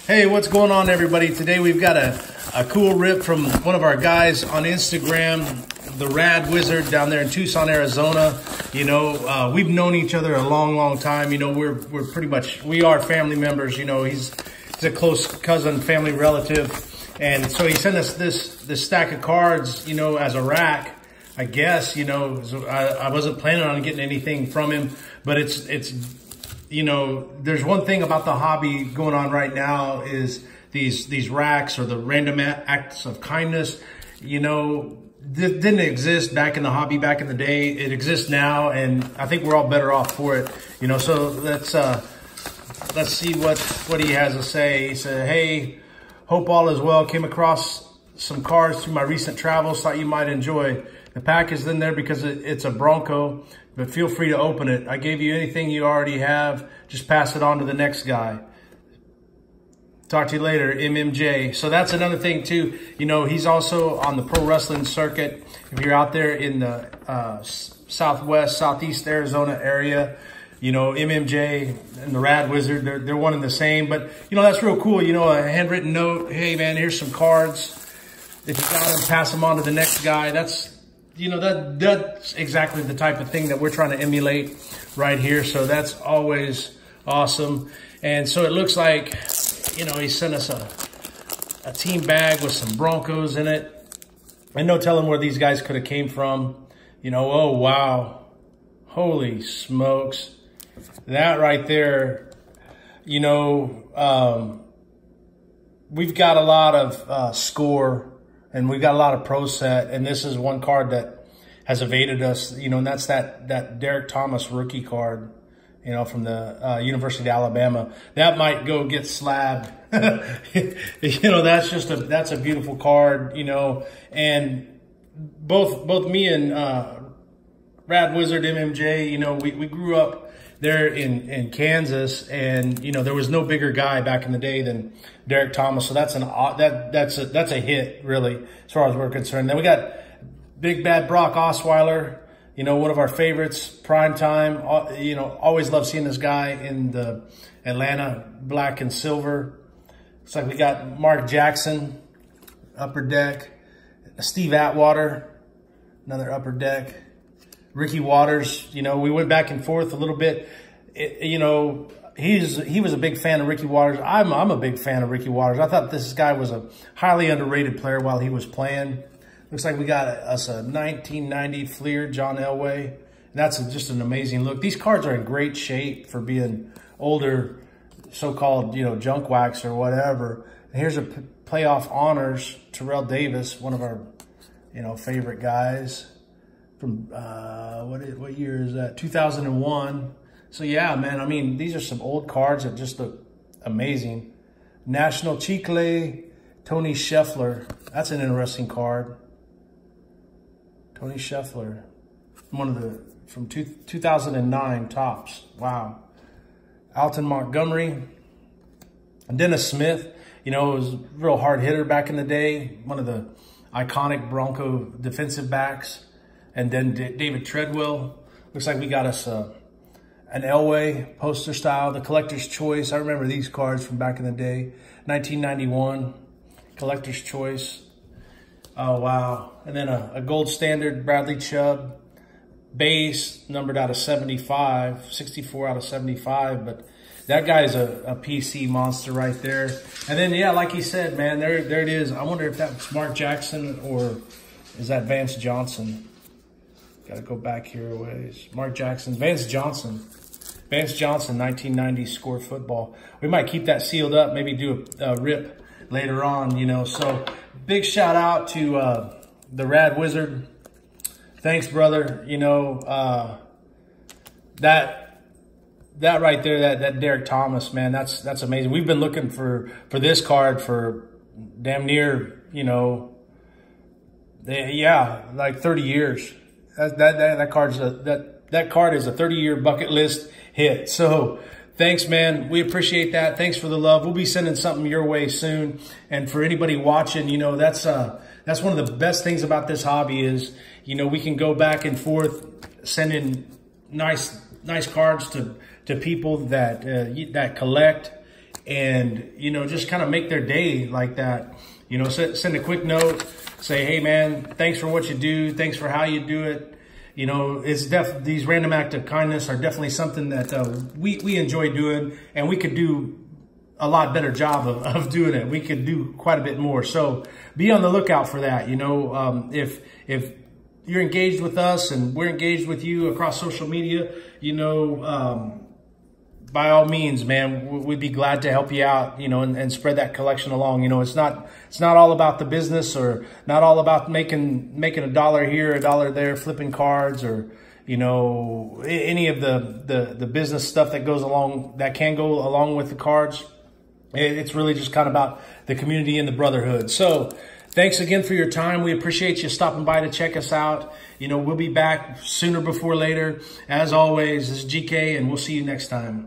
Hey, what's going on, everybody? Today we've got a cool rip from one of our guys on Instagram, the Rad Wizard down there in Tucson, Arizona. You know, we've known each other a long time. You know, we're pretty much, we are family members. You know, he's a close cousin, family relative. And so he sent us this stack of cards, you know, as a rack, I guess. You know, so I wasn't planning on getting anything from him, but it's you know, there's one thing about the hobby going on right now is these racks or the random acts of kindness. You know, didn't exist back in the hobby back in the day. It exists now, and I think we're all better off for it. You know, so let's see what he has to say. He said, "Hey, hope all is well. Came across some cards through my recent travels. Thought you might enjoy. The pack is in there because it's a Bronco, but feel free to open it. I gave you anything you already have. Just pass it on to the next guy. Talk to you later, MMJ." So that's another thing too. You know, he's also on the pro wrestling circuit. If you're out there in the southwest, southeast Arizona area, you know, MMJ and the Rad Wizard, they're one and the same. But, you know, that's real cool. You know, a handwritten note. Hey, man, here's some cards. If you got them, pass them on to the next guy. That's, you know, that's exactly the type of thing that we're trying to emulate right here. So that's always awesome. And so it looks like, you know, he sent us a team bag with some Broncos in it. And no telling where these guys could have came from. You know, oh, wow. Holy smokes. That right there, you know, we've got a lot of score. And we've got a lot of pro set, and this is one card that has evaded us, you know, and that's that Derrick Thomas rookie card, you know, from the University of Alabama. That might go get slabbed. You know, that's a beautiful card, you know, and both me and Rad Wizard MMJ, you know, we grew up there in Kansas, and you know there was no bigger guy back in the day than Derrick Thomas. So that's that's a hit, really, as far as we're concerned. Then we got Big Bad Brock Osweiler, you know, one of our favorites, prime time. You know, always love seeing this guy in the Atlanta black and silver. Looks like we got Mark Jackson, upper deck. Steve Atwater, another upper deck. Ricky Waters, you know, we went back and forth a little bit. You know, he was a big fan of Ricky Waters. I'm a big fan of Ricky Waters. I thought this guy was a highly underrated player while he was playing. Looks like we got us a 1990 Fleer John Elway. And that's just an amazing look. These cards are in great shape for being older, so-called, you know, junk wax or whatever. And here's a playoff honors, Terrell Davis, one of our, you know, favorite guys. From, what year is that? 2001. So yeah, man, I mean, these are some old cards that just look amazing. National Chicle, Tony Scheffler. That's an interesting card. Tony Scheffler, from 2009 tops. Wow. Alton Montgomery. Dennis Smith, you know, was a real hard hitter back in the day. One of the iconic Bronco defensive backs. And then David Treadwell. Looks like we got us an Elway poster style, the collector's choice. I remember these cards from back in the day. 1991, collector's choice. Oh, wow. And then a gold standard Bradley Chubb base, numbered out of 75, 64 out of 75. But that guy's a PC monster right there. And then, yeah, like he said, man, there it is. I wonder if that's Mark Jackson or is that Vance Johnson? Got to go back here a ways. Mark Jackson, Vance Johnson, 1990 score football. We might keep that sealed up, maybe do a rip later on, you know. So big shout out to the Rad Wizard. Thanks, brother. You know, that right there, that Derrick Thomas, man, that's amazing. We've been looking for this card for damn near, you know, yeah, like 30 years. That card is a 30-year bucket list hit. So thanks, man. We appreciate that. Thanks for the love. We'll be sending something your way soon. And for anybody watching, you know, that's one of the best things about this hobby is, you know, we can go back and forth sending nice cards to people that that collect. and, you know, just kind of make their day like that. You know, send a quick note, say, hey man, thanks for what you do. Thanks for how you do it. You know, it's these random acts of kindness are definitely something that we enjoy doing, and we could do a lot better job of doing it. We could do quite a bit more. So be on the lookout for that. You know, if you're engaged with us and we're engaged with you across social media, you know, by all means, man, we'd be glad to help you out, you know, and spread that collection along. You know, it's not all about the business, or not all about making a dollar here, a dollar there, flipping cards, or, you know, any of the business stuff that goes along, that can go along with the cards. It's really just kind of about the community and the brotherhood. So thanks again for your time. We appreciate you stopping by to check us out. You know, we'll be back sooner before later. As always, this is GK, and we'll see you next time.